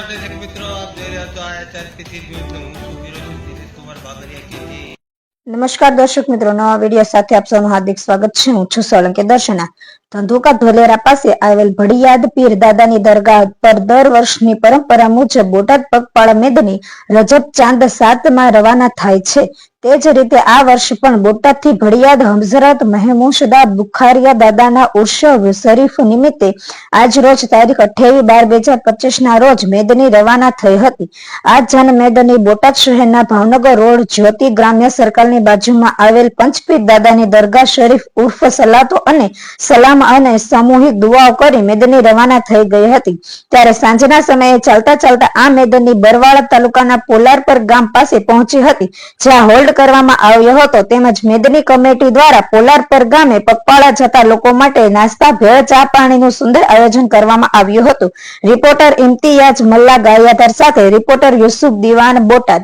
નમસ્કાર દર્શક મિત્રો, આપ જોઈ રહ્યા છો IHRPC ન્યૂઝ. હું છું વિરોધ દિનેશ કુમાર બાબરિયા કે નમસ્કાર દર્શક મિત્રો, નવા વિડીયો સાથે આપ સૌનું હાર્દિક સ્વાગત છે. હું છું સોલંકી દર્શના. ધંધુકા ધોલેરા પાસે આવેલ ભડિયાદ પીર દાદાની દરગાહ પર દર વર્ષની પરંપરા મુજબ બોટાદ પગપાળા મેદની રજબ ચાંદ 7 રવાના થાય છે. તે જ રીતે આ વર્ષ પણ બોટાદથી ભડિયાદ હઝરત મહેમૂદશા બુખારિયા દાદાના ઉર્ષવ શરીફ નિમિત્તે આજ રોજ તારીખ 28/12/2025 ના રોજ મેદની રવાના થઈ હતી. આ જન મેદની બોટાદ શહેરના ભાવનગર રોડ જ્યોતિ ગ્રામ્ય સર્કલની બાજુમાં આવેલ પંચપીર દાદાની દરગાહ શરીફ ઉર્ફ સલાતો અને સલામ અને સામૂહિક દુઆઓ કરી મેદની રવાના થઈ ગઈ હતી. ત્યારે સાંજના સમયે ચાલતા ચાલતા આ મેદની બરવાળા તાલુકાના પોલારપર ગામ પાસે પહોંચી હતી, જ્યાં હોલ્ડ કરવામાં આવ્યો હતો. તેમજ મેદની કમિટી દ્વારા પોલારપર ગામે પગપાળા જતા લોકો માટે નાસ્તા, ભેળ, ચા પાણીનું સુંદર આયોજન કરવામાં આવ્યું હતું. રિપોર્ટર ઇમ્તિયાઝ મલ્લા ગાયધાર સાથે રિપોર્ટર યુસુફ દિવાન, બોટાદ.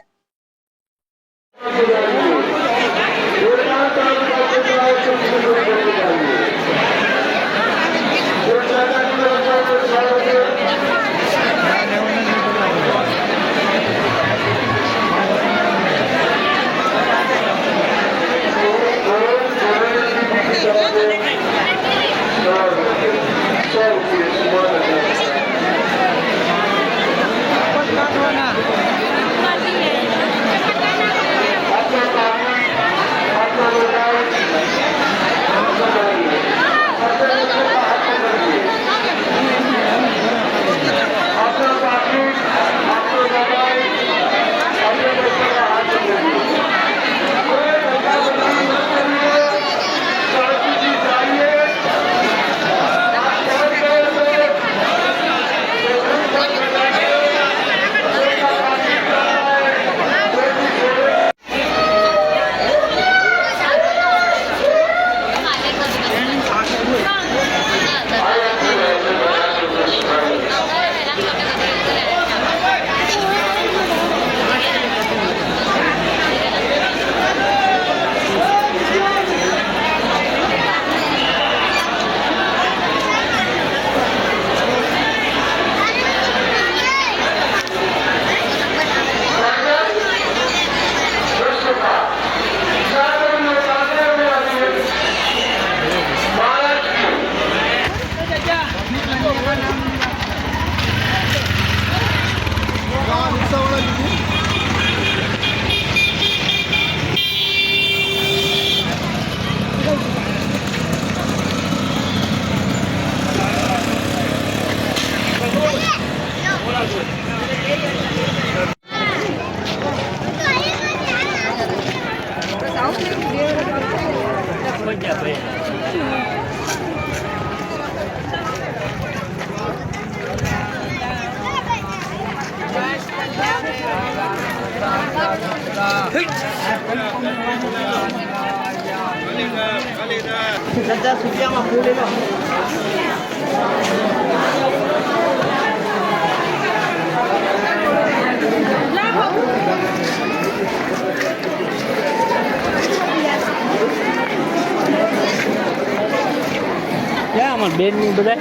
અમાર બેન ની બધા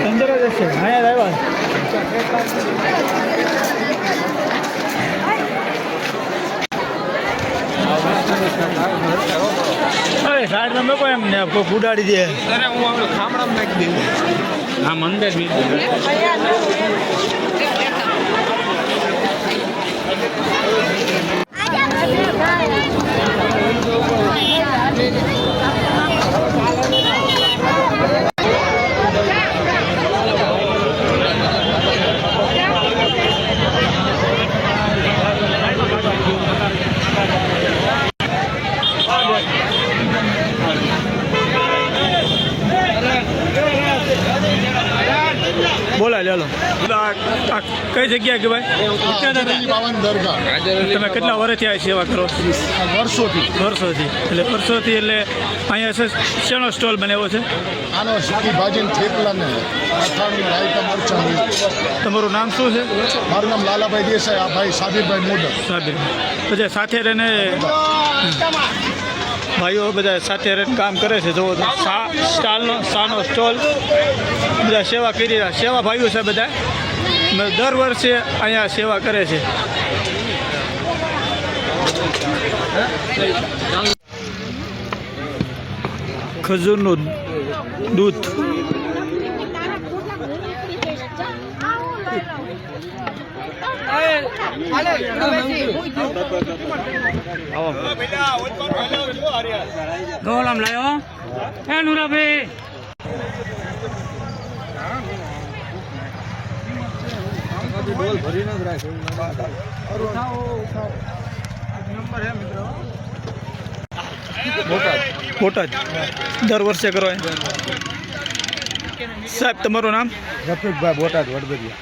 અંદર જ હશે. અહીંયા આવ્યા અરે સાઈડ તમે કોઈ એમ ને ઉડાડી દે. અરે હું આપણે ખામડામાં નાખી દઉં. હા મંદિર બી બોલા ચાલો. કઈ જગ્યા કે ભાઈ? તમે કેટલા વર્ષથી આ સેવા કરો? વર્ષોથી. એટલે વર્ષોથી એટલે અહીંયા શેનો સ્ટોલ બનાવ્યો છે? આનો સુકી ભાજી થેપલા ને અથાણું રાયતા મરચાં. તમારું નામ શું છે? મારું નામ લાલાભાઈ દેસાઈ. આ ભાઈ સાબિરભાઈ મોડલ. સાબિર. પછી સાથે રહીને ભાઈઓ બધા સાથે રહીને કામ કરે છે. જુઓ તો શાનો સ્ટોલ બધા સેવા કરી રહ્યા. સેવા ભાઈઓ છે બધા. દર વર્ષે અહીંયા સેવા કરે છે. ખજૂરનું દૂધ ગોલામ લાયો એ નુરાભાઈ બોટાદ દર વર્ષે કરો સાહેબ. તમારું નામ? રફીકભાઈ બોટાદ વડબરિયા.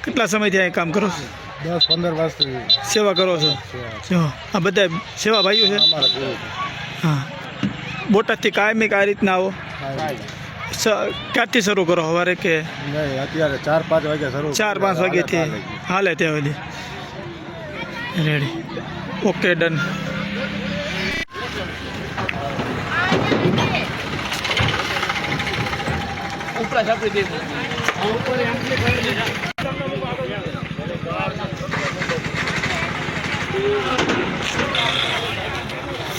કેટલા સમયથી અહીં કામ કરો છો? 10-15 વર્ષથી સેવા કરો છો? આ બધા સેવા ભાઈઓ છે? હા. બોટાદથી કાયમિક આ રીતના આવો? ક્યારથી શરૂ કરો? સવારે કે અત્યારે 4-5 વાગે શરૂ? 4-5 વાગ્યાથી હાલે ત્યાં સુધી. Ready, okay, done.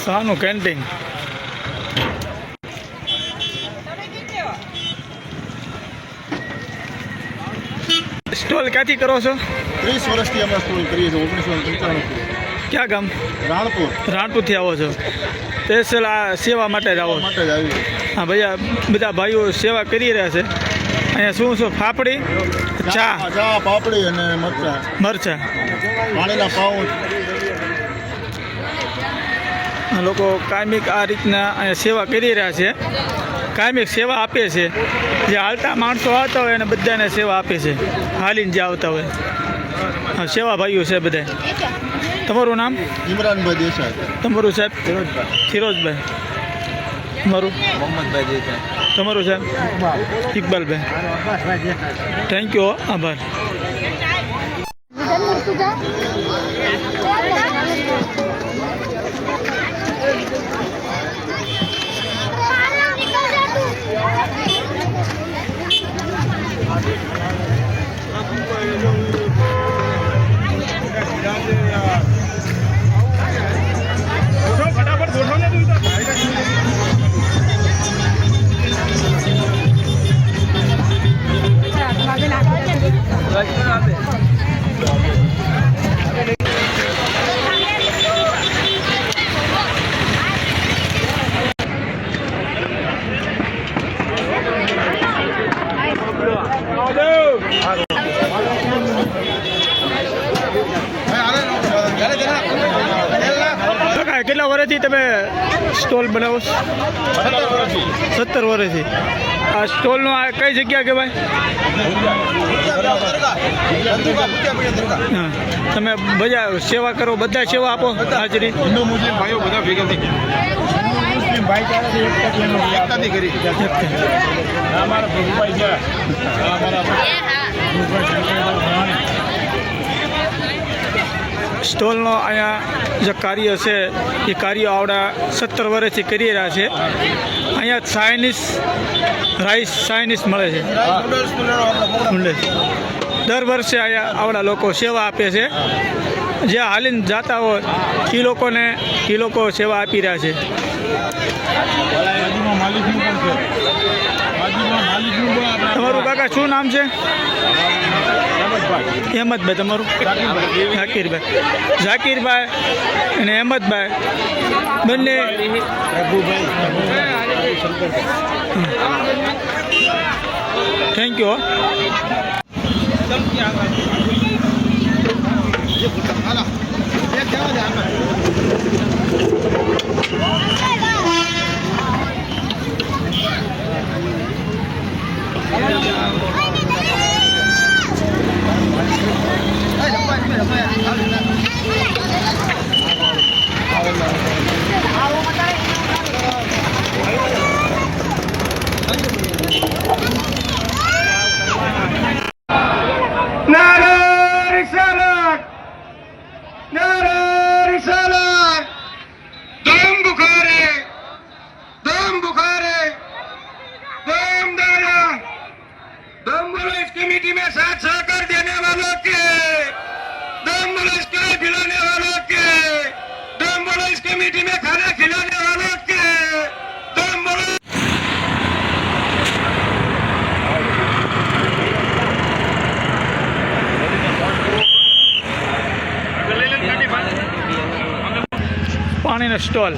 શાનું કેન્ટીન? સ્ટોલ ક્યાંથી કરો છો? 30 વર્ષથી અમે સ્કૂલ કરીએ છીએ. 1995. ક્યાં ગામ? રાણપુર રાણપુરથી આવો છો? સ્પેશિયલ આ સેવા માટે જ આવો? માટે જ આવી. હા ભૈયા, બધા ભાઈઓ સેવા કરી રહ્યા છે. અહીંયા શું ફાફડી, ચા, પાપડી અને મરચા, પાણીના પાઉચ. આ લોકો કાયમિક આ રીતના અહીંયા સેવા કરી રહ્યા છે. કાયમિક સેવા આપે છે. જે હાલતા માણસો આવતા હોય એને બધાને સેવા આપે છે, હાલીને જે આવતા હોય. હા, સેવા ભાઈઓ છે બધા. તમારું નામ? ઇમરાનભાઈ દેસાઈ. તમારું સાહેબ? ફિરોજભાઈ. તમારું? મોહમ્મદભાઈ દેસાઈ. તમારું સાહેબ? ઇકબાલભાઈ. થેન્ક યુ, આભાર. કેટલા વર્ષથી તમે સ્ટોલ બનાવો છો? 17 વર્ષથી. આ સ્ટોલનો આ કઈ જગ્યા કહેવાય? હા, તમે બધા સેવા કરો, બધા સેવા આપો, હાજરી? હિન્દુ મુસ્લિમ ભાઈઓ બધા ભેગા થઈ મુસ્લિમ ભાઈચારાથી એકતાથી કરી. અમારા ભગવાઈ છે. સ્ટોલનો અહીંયા જે કાર્ય છે એ કાર્ય આવડા 17 વર્ષથી કરી રહ્યા છે. અહીંયા ચાઇનીઝ રાઈસ ચાઇનીઝ મળે છે. દર વર્ષે અહીંયા આવડા લોકો સેવા આપે છે. જે હાલીને જતા હોય એ લોકો સેવા આપી રહ્યા છે. તમારું કાકા શું નામ છે? અહેમદભાઈ. તમારું? ઝાકીરભાઈ અને અહેમદભાઈ બંને. Thank you. Nara Risalat! Dom Bukhari! Stall.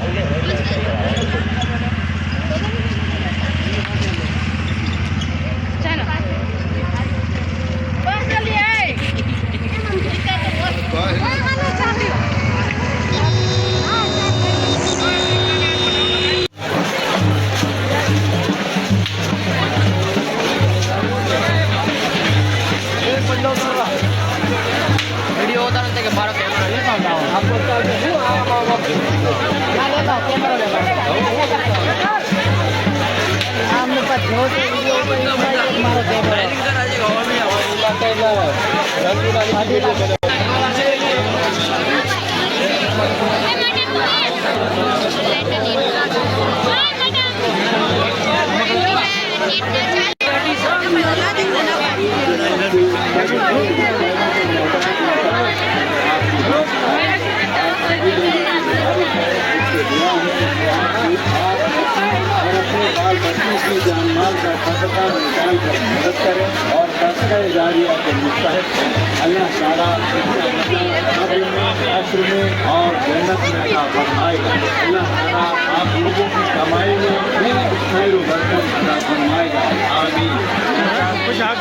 जानमाल का खतरा निकाल कर मदद करे और सदका जारिया के मुस्तहक अल्लाह ताला कब्र में, असर में और जन्नत में अता फरमाएगा। अल्लाह ताला आप लोगों की कमाई में खैर व बरकत अता फरमाएगा। आमीन। कुछ आप